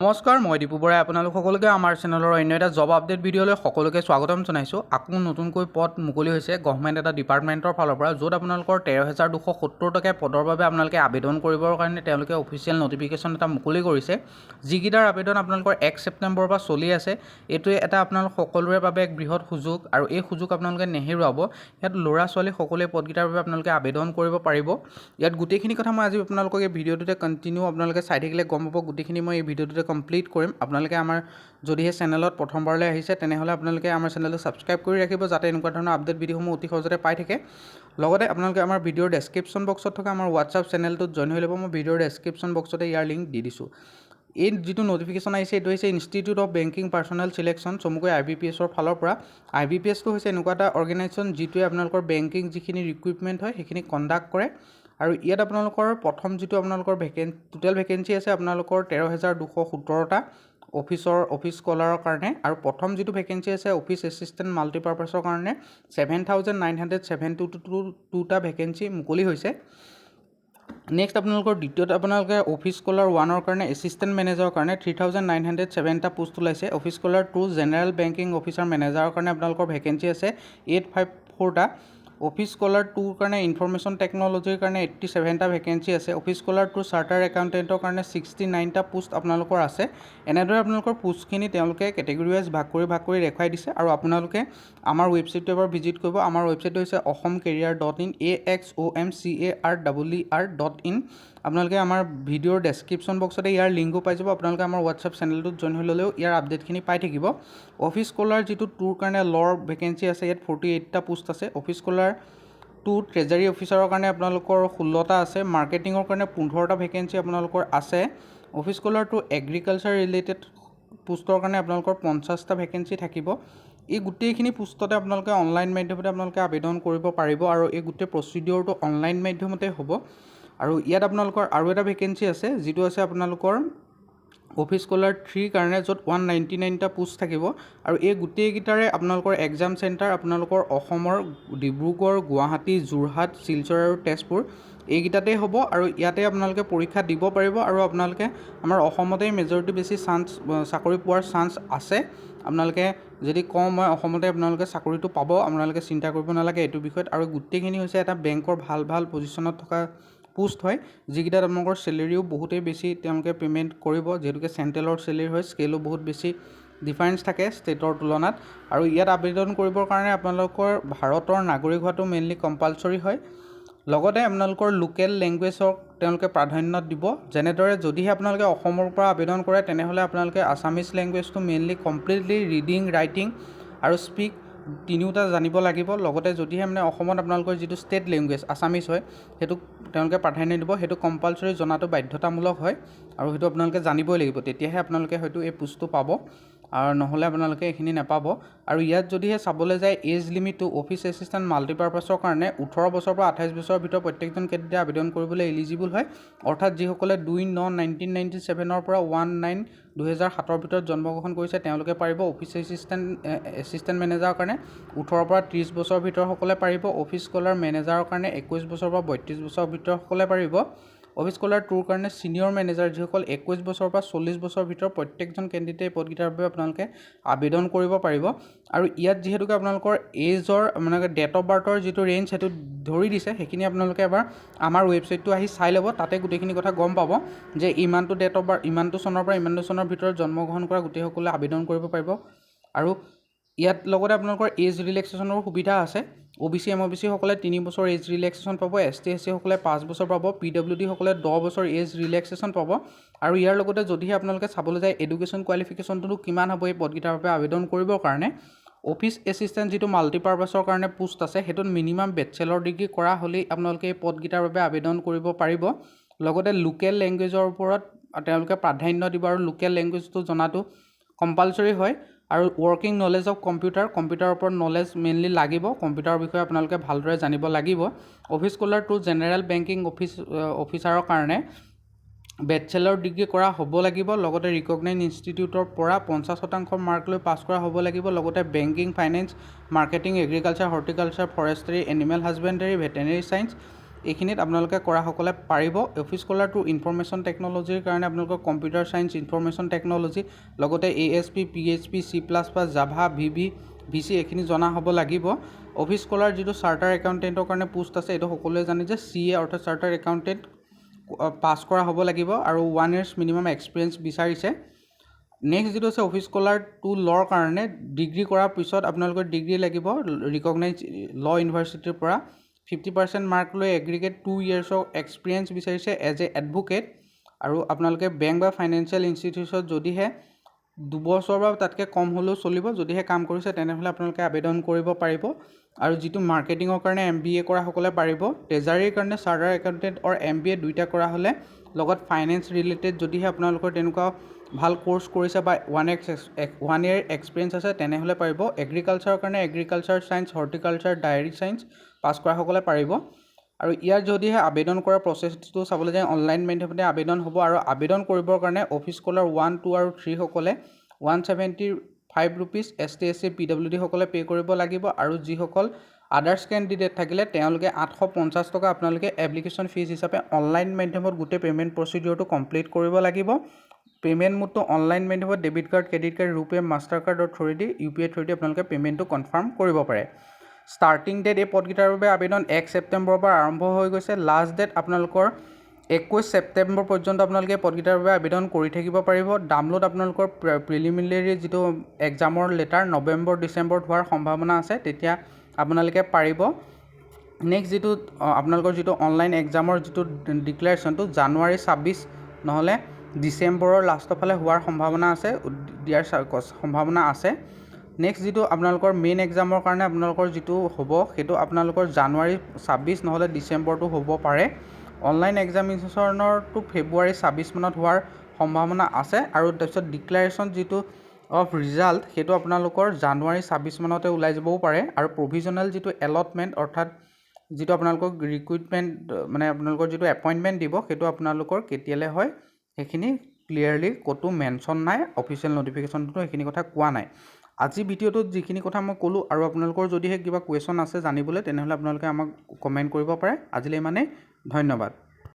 নমস্কাৰ, মই দীপু বৰাই আপোনালোক সকলোকে আমাৰ চেনেলৰ অন্য এটা জব আপডেট ভিডিঅ'লৈ সকলোকে স্বাগতম জনাইছোঁ। আকৌ নতুনকৈ পদ মুকলি হৈছে গভৰ্ণমেণ্ট এটা ডিপাৰ্টমেণ্টৰ ফালৰ পৰা, য'ত আপোনালোকৰ 13,270 টকীয়া পদৰ বাবে আপোনালোকে আবেদন কৰিবৰ কাৰণে তেওঁলোকে অফিচিয়েল নটিফিকেশ্যন এটা মুকলি কৰিছে। যিকেইটাৰ আবেদন আপোনালোকৰ 1 ছেপ্টেম্বৰৰ পৰা চলি আছে। এইটোৱে এটা আপোনালোক সকলোৰে বাবে এক বৃহৎ সুযোগ আৰু এই সুযোগ আপোনালোকে নেহেৰুৱাব। ইয়াত ল'ৰা ছোৱালী সকলোৱে পদকেইটাৰ বাবে আপোনালোকে আবেদন কৰিব পাৰিব। ইয়াত গোটেইখিনি কথা মই আজি আপোনালোকক এই ভিডিঅ'টোতে কণ্টিনিউ আপোনালোকে চাই থাকিলে গম পাব। গোটেইখিনি মই এই ভিডিঅ'টোতে কমপ্লিট কৰিম। আপোনালোকে আমাৰ যদিহে চেনেলত প্ৰথমবাৰলৈ আহিছে তেনেহ'লে আপোনালোকে আমাৰ চেনেলটো ছাবস্ক্ৰাইব কৰি ৰাখিব, যাতে এনেকুৱা ধৰণৰ আপডেট ভিডিঅ'সমূহ অতি সহজতে পাই থাকে। লগতে আপোনালোকে আমাৰ ভিডিঅ'ৰ ডেছক্ৰিপশ্যন বক্সত থকা আমাৰ হোৱাটছআপ চেনেলটোত জইন হৈ ল'ব। মই ভিডিঅ'ৰ ডেছক্ৰিপশ্যন বক্সতে ইয়াৰ লিংক দি দিছোঁ। এই যিটো নটিফিকেশ্যন আহিছে এইটো হৈছে institute of banking personal selection, চমুকৈ IBPSৰ ফালৰ পৰা। IBPSটো হৈছে এনেকুৱা এটা অৰ্গেনাইজেশ্যন যিটোৱে আপোনালোকৰ বেংকিং যিখিনি ৰিক্ৰুইটমেণ্ট হয় সেইখিনি কণ্ডাক্ট কৰে। আৰু ইয়াত আপোনালোকৰ প্ৰথম যিটো আপোনালোকৰ টোটেল ভেকেঞ্চি আছে আপোনালোকৰ 13,217টা অফিচ কলাৰৰ কাৰণে, আৰু প্ৰথম যিটো ভেকেঞ্চি আছে অফিচ এছিষ্টেণ্ট মাল্টিপাৰ্পাছৰ কাৰণে 7,972টা ভেকেঞ্চি মুকলি হৈছে। নেক্সট আপোনালোকৰ দ্বিতীয়ত আপোনালোকে অফিচ কলাৰ 1ৰ কাৰণে এছিষ্টেণ্ট মেনেজাৰৰ কাৰণে 3,907টা পোষ্ট ওলাইছে। অফিচ কলাৰ 2 জেনেৰেল বেংকিং অফিচাৰ মেনেজাৰৰ কাৰণে আপোনালোকৰ ভেকেঞ্চি আছে 854টা। অফিচ কলাৰ 2ৰ কাৰণে ইনফৰমেশ্যন টেকন'লজিৰ কাৰণে 87টা ভেকেঞ্চি আছে। অফিচ কলাৰ 2 চাৰ্টাৰ একাউণ্টেণ্টৰ কাৰণে 69টা পোষ্ট আপোনালোকৰ আছে। এনেদৰে আপোনালোকৰ পোষ্টখিনি তেওঁলোকে কেটেগৰী ৱাইজ ভাগ কৰি দেখুৱাই দিছে। আৰু আপোনালোকে আমাৰ ৱেবছাইটটো এবাৰ ভিজিট কৰিব। আমাৰ ৱেবছাইটটো হৈছে asomcareer.in AXOMCARER.in। আপোনালোকে আমাৰ ভিডিঅ'ৰ ডেছক্ৰিপশ্যন বক্সতে ইয়াৰ লিংকো পাই যাব। আপোনালোকে আমাৰ হোৱাটছআপ চেনেলটোত জইন হৈ ল'লেও ইয়াৰ আপডেটখিনি পাই থাকিব। অফিচ কলাৰ যিটো 2ৰ কাৰণে ল'ৰ ভেকেঞ্চি আছে, ইয়াত 48টা পোষ্ট আছে। অফিচ কলাৰ 2 ট্ৰেজাৰী অফিচাৰৰ কাৰণে আপোনালোকৰ 16টা আছে। মাৰ্কেটিঙৰ কাৰণে 15টা ভেকেঞ্চি আপোনালোকৰ আছে। অফিচ কলাৰ 2 এগ্ৰিকালচাৰ ৰিলেটেড পোষ্টৰ কাৰণে আপোনালোকৰ 50টা ভেকেঞ্চি থাকিব। এই গোটেইখিনি পোষ্টতে আপোনালোকে অনলাইন মাধ্যমতে আপোনালোকে আবেদন কৰিব পাৰিব, আৰু এই গোটেই প্ৰচিডিঅ'ৰটো অনলাইন মাধ্যমতে হ'ব। আৰু ইয়াত আপোনালোকৰ আৰু এটা ভেকেঞ্চি আছে যিটো আছে আপোনালোকৰ অফিচ কলাৰ 3ৰ কাৰণে, য'ত 199টা পোষ্ট থাকিব। আৰু এই গোটেইকেইটাৰে আপোনালোকৰ এক্সাম চেণ্টাৰ আপোনালোকৰ অসমৰ ডিব্ৰুগড়, গুৱাহাটী, যোৰহাট, শিলচৰ আৰু তেজপুৰ এইকেইটাতেই হ'ব। আৰু ইয়াতে আপোনালোকে পৰীক্ষা দিব পাৰিব, আৰু আপোনালোকে আমাৰ অসমতেই মেজৰিটি বেছি চাকৰি পোৱাৰ চান্স আছে। আপোনালোকে যদি কওঁ মই অসমতে আপোনালোকে চাকৰিটো পাব, আপোনালোকে চিন্তা কৰিব নালাগে এইটো বিষয়ত। আৰু গোটেইখিনি হৈছে এটা বেংকৰ ভাল পজিশ্যনত থকা পোষ্ট হয়, যিকেইটাত আপোনালোকৰ চেলেৰিও বহুতেই বেছি তেওঁলোকে পে'মেণ্ট কৰিব, যিহেতুকে চেণ্ট্ৰেলৰ চেলেৰি হয়, স্কেলো বহুত বেছি ডিফাৰেঞ্চ থাকে ষ্টেটৰ তুলনাত। আৰু ইয়াত আবেদন কৰিবৰ কাৰণে আপোনালোকৰ ভাৰতৰ নাগৰিক হোৱাটো মেইনলি কম্পালচৰি হয়। লগতে আপোনালোকৰ লোকেল লেংগুৱেজক তেওঁলোকে প্ৰাধান্য দিব। যেনেদৰে যদিহে আপোনালোকে অসমৰ পৰা আবেদন কৰে তেনেহ'লে আপোনালোকে আছামিজ লেংগুৱেজটো মেইনলি কমপ্লিটলি ৰিডিং, ৰাইটিং আৰু স্পীক তিনিওটা জানিব লাগিব। লগতে যদিহে অসমত আপোনালোকৰ যিটো ষ্টেট লেংগুৱেজ আছামিজ হয় সেইটোক তেওঁলোকে প্ৰাধান্য দিব। সেইটো কম্পালচৰি জনাটো বাধ্যতামূলক হয়, আৰু সেইটো আপোনালোকে জানিবই লাগিব, তেতিয়াহে আপোনালোকে হয়তো এই পোষ্টটো পাব, আৰু নহ'লে আপোনালোকে এইখিনি নাপাব। আৰু ইয়াত যদিহে চাবলৈ যায় এজ লিমিটটো অফিচ এছিষ্টেণ্ট মাল্টিপাৰ্পাছৰ কাৰণে 18 বছৰৰ পৰা 28 বছৰৰ ভিতৰত প্ৰত্যেকজন কেণ্ডিডেটে আবেদন কৰিবলৈ এলিজিবল হয়। অৰ্থাৎ যিসকলে 2/9/1997ৰ পৰা 1/9/2007 ভিতৰত জন্মগ্ৰহণ কৰিছে তেওঁলোকে পাৰিব। অফিচ এছিষ্টেণ্ট মেনেজাৰৰ কাৰণে 18 পৰা 30 বছৰৰ ভিতৰসকলে পাৰিব। অফিচ কলাৰ মেনেজাৰৰ কাৰণে 21 বছৰৰ পৰা 32 বছৰৰ ভিতৰসকলে পাৰিব। অফিচ কলাৰ 2ৰ কাৰণে ছিনিয়ৰ মেনেজাৰ যিসকল 21 বছৰৰ পৰা 40 বছৰৰ ভিতৰত প্ৰত্যেকজন কেণ্ডিডেটে এই পদকেইটাৰ বাবে আপোনালোকে আবেদন কৰিব পাৰিব। আৰু ইয়াত যিহেতুকে আপোনালোকৰ এজৰ ডেট অফ বাৰ্থৰ যিটো ৰেঞ্জ সেইটো ধৰি দিছে, সেইখিনি আপোনালোকে এবাৰ আমাৰ ৱেবছাইটটো আহি চাই ল'ব। তাতে গোটেইখিনি কথা গম পাব যে ইমানটো ডেট অফ বাৰ্থ, ইমানটো চনৰ পৰা ইমানটো চনৰ ভিতৰত জন্মগ্ৰহণ কৰা গোটেইসকলে আবেদন কৰিব পাৰিব। আৰু ইয়াত লগতে আপোনালোকৰ এজ ৰিলেক্সেশ্যনৰ সুবিধা আছে। OBC MOBC সকলে 3 বছৰ এজ ৰিলেক্সেশ্যন পাব। ST SC সকলে 5 বছৰ পাব। PWD সকলে 10 বছৰ এজ ৰিলেক্সেশ্যন পাব। আৰু ইয়াৰ লগতে যদিহে আপোনালোকে চাবলৈ যায় এডুকেশ্যন কোৱালিফিকেশ্যনটো কিমান হ'ব এই পদকেইটাৰ বাবে আবেদন কৰিবৰ কাৰণে, অফিচ এছিষ্টেণ্ট যিটো মাল্টিপাৰ্পাছৰ কাৰণে পোষ্ট আছে সেইটোত মিনিমাম বেচেলৰ ডিগ্ৰী কৰা হ'লেই আপোনালোকে এই পদকেইটাৰ বাবে আবেদন কৰিব পাৰিব। লগতে লোকেল লেংগুৱেজৰ ওপৰত তেওঁলোকে প্ৰাধান্য দিব, আৰু লোকেল লেংগুৱেজটো জনাটো কম্পালচৰি হয়। আৰু ৱৰ্কিং নলেজ অফ কম্পিউটাৰৰ ওপৰত নলেজ মেইনলি লাগিব। কম্পিউটাৰৰ বিষয়ে আপোনালোকে ভালদৰে জানিব লাগিব। অফিচ কলাৰ 2 জেনেৰেল বেংকিং অফিচাৰৰ কাৰণে বেচেলৰ ডিগ্ৰী কৰা হ'ব লাগিব। লগতে ৰিকগনাইজ ইনষ্টিটিউটৰ পৰা 50% মাৰ্ক লৈ পাছ কৰা হ'ব লাগিব। লগতে banking, finance, marketing, agriculture, horticulture, forestry, animal husbandry, veterinary science, এইখিনিত আপোনালোকে কৰাসকলে পাৰিব। অফিচ কলাৰ টু ইনফৰমেশ্যন টেকন'লজিৰ কাৰণে আপোনালোকৰ কম্পিউটাৰ ছায়েন্স, ইনফৰমেশ্যন টেকন'লজি, লগতে ASP, PHP, C++, Java, VC এইখিনি জনা হ'ব লাগিব। অফিচ কলাৰ যিটো চাৰ্টাৰ একাউণ্টেণ্টৰ কাৰণে পোষ্ট আছে, এইটো সকলোৱে জানে যে CA অৰ্থাৎ চাৰ্টাৰ একাউণ্টেণ্ট পাছ কৰা হ'ব লাগিব আৰু 1 years মিনিমাম এক্সপিৰিয়েঞ্চ বিচাৰিছে। নেক্সট যিটো আছে অফিচ কলাৰ টু লৰ কাৰণে ডিগ্ৰী কৰাৰ পিছত আপোনালোকৰ ডিগ্ৰী লাগিব ৰিকগনাইজ ল ইউনিভাৰ্চিটিৰ পৰা। 50% মাৰ্ক লৈ এগ্ৰিগেট 2 yearsৰ এক্সপিৰিয়েঞ্চ বিচাৰিছে এজ এ এডভোকেট। আৰু আপোনালোকে বেংক বা ফাইনেন্সিয়েল ইনষ্টিটিউচনত যদিহে 2 বছৰ বা তাতকৈ কম হ'লেও চলিব, যদিহে কাম কৰিছে তেনেহ'লে আপোনালোকে আবেদন কৰিব পাৰিব। আৰু যিটো মাৰ্কেটিঙৰ কাৰণে MBA কৰাসকলে পাৰিব। ট্ৰেজাৰীৰ কাৰণে চাৰ্টাৰ একাউণ্টেণ্ট অৰ MBA দুইটা কৰা হ'লে, লগত ফাইনেন্স ৰিলেটেড যদিহে আপোনালোকৰ তেনেকুৱা ভাল কোৰ্চ কৰিছে বা 1 year এক্সপিৰিয়েঞ্চ আছে তেনেহ'লে পাৰিব। এগ্ৰিকালচাৰৰ কাৰণে agriculture science, horticulture, dairy science pass কৰাসকলে পাৰিব। আৰু ইয়াৰ যদিহে আবেদন কৰাৰ প্ৰচেছটো চাবলৈ যায় অনলাইন মাধ্যমতে আবেদন হ'ব। আৰু আবেদন কৰিবৰ কাৰণে অফিচ কলাৰ 1, 2 আৰু 3 সকলে 175 rupees, ST, SC, PWD সকলে পে' কৰিব লাগিব। আৰু যিসকল আদাৰ্ছ কেণ্ডিডেট থাকিলে তেওঁলোকে 850 টকা আপোনালোকে এপ্লিকেশ্যন ফিজ হিচাপে অনলাইন মাধ্যমত গোটেই পে'মেণ্ট প্ৰচিডিউৰটো কমপ্লিট কৰিব লাগিব। পে'মেণ্ট মোডটো অনলাইন মাধ্যমত ডেবিট কাৰ্ড, ক্ৰেডিট কাৰ্ড, ৰুপে, মাষ্টাৰ কাৰ্ডৰ থ্ৰুৱেদি UPI থ্ৰুৱেদি আপোনালোকে পে'মেণ্টটো কনফাৰ্ম কৰিব পাৰে। ষ্টাৰ্টিং ডেট এই পদকেইটাৰ বাবে আবেদন 1 ছেপ্টেম্বৰৰ পৰা আৰম্ভ হৈ গৈছে। লাষ্ট ডেট আপোনালোকৰ 21 ছেপ্টেম্বৰ পৰ্যন্ত আপোনালোকে পদকেইটাৰ বাবে আবেদন কৰি থাকিব পাৰিব। ডাউনলোড আপোনালোকৰ প্ৰিলিমিনেৰী যিটো এক্সামৰ লেটাৰ নৱেম্বৰ, ডিচেম্বৰত হোৱাৰ সম্ভাৱনা আছে, তেতিয়া আপোনালোকে পাৰিব। নেক্সট যিটো আপোনালোকৰ যিটো অনলাইন এক্সামৰ যিটো ডিক্লেৰেশ্যনটো জানুৱাৰী 26 নহ'লে ডিচেম্বৰৰ লাষ্টৰ ফালে হোৱাৰ সম্ভাৱনা আছে, দিয়াৰ সম্ভাৱনা আছে। নেক্সট যিটো আপোনালোকৰ মেইন এক্সামৰ কাৰণে আপোনালোকৰ যিটো হ'ব সেইটো আপোনালোকৰ জানুৱাৰী 26 নহ'লে ডিচেম্বৰটো হ'ব পাৰে। অনলাইন এক্সামিনেশ্যনৰটো ফেব্ৰুৱাৰী 26 মানত হোৱাৰ সম্ভাৱনা আছে। আৰু তাৰপিছত ডিক্লেৰেশ্যন যিটো অফ ৰিজাল্ট সেইটো আপোনালোকৰ জানুৱাৰী 26 মানতে ওলাই যাবও পাৰে। আৰু প্ৰভিজনেল যিটো এলটমেণ্ট অৰ্থাৎ যিটো আপোনালোকক ৰিক্ৰুইটমেণ্ট মানে আপোনালোকৰ যিটো এপইণ্টমেণ্ট দিব সেইটো আপোনালোকৰ কেতিয়ালৈ হয় সেইখিনি ক্লিয়াৰলি ক'তো মেনশ্যন নাই, অফিচিয়েল নটিফিকেশ্যনটো সেইখিনি কথা কোৱা নাই। আজি ভিডিঅ'টোত যিখিনি কথা মই ক'লোঁ আৰু আপোনালোকৰ যদিহে কিবা কুৱেশ্যন আছে জানিবলৈ তেনেহ'লে আপোনালোকে আমাক কমেণ্ট কৰিব পাৰে। আজিলৈ ইমানেই, ধন্যবাদ।